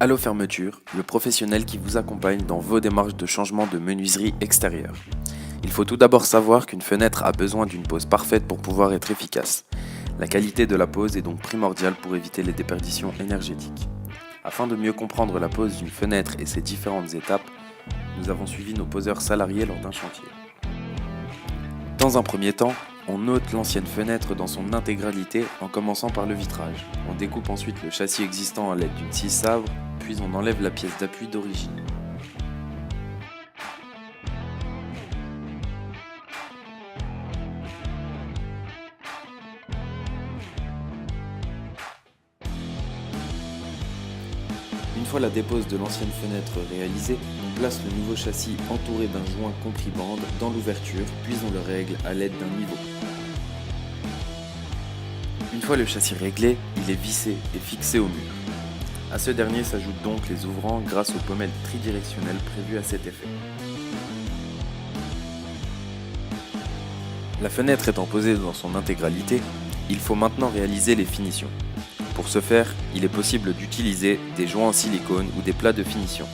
Allo Fermeture, le professionnel qui vous accompagne dans vos démarches de changement de menuiserie extérieure. Il faut tout d'abord savoir qu'une fenêtre a besoin d'une pose parfaite pour pouvoir être efficace. La qualité de la pose est donc primordiale pour éviter les déperditions énergétiques. Afin de mieux comprendre la pose d'une fenêtre et ses différentes étapes, nous avons suivi nos poseurs salariés lors d'un chantier. Dans un premier temps, on ôte l'ancienne fenêtre dans son intégralité en commençant par le vitrage. On découpe ensuite le châssis existant à l'aide d'une scie sabre, puis on enlève la pièce d'appui d'origine. Une fois la dépose de l'ancienne fenêtre réalisée, on place le nouveau châssis entouré d'un joint compris-bande dans l'ouverture, puis on le règle à l'aide d'un niveau. Une fois le châssis réglé, il est vissé et fixé au mur. À ce dernier s'ajoutent donc les ouvrants grâce aux pommelles tridirectionnelles prévues à cet effet. La fenêtre étant posée dans son intégralité, il faut maintenant réaliser les finitions. Pour ce faire, il est possible d'utiliser des joints en silicone ou des plats de finition.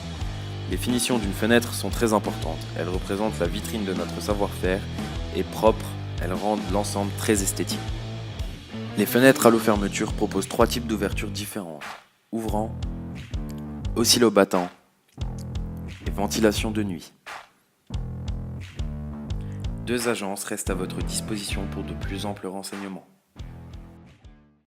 Les finitions d'une fenêtre sont très importantes, elles représentent la vitrine de notre savoir-faire et propres, elles rendent l'ensemble très esthétique. Les fenêtres Allo Fermeture proposent 3 types d'ouvertures différentes: ouvrant, oscillobattant et ventilation de nuit. 2 agences restent à votre disposition pour de plus amples renseignements.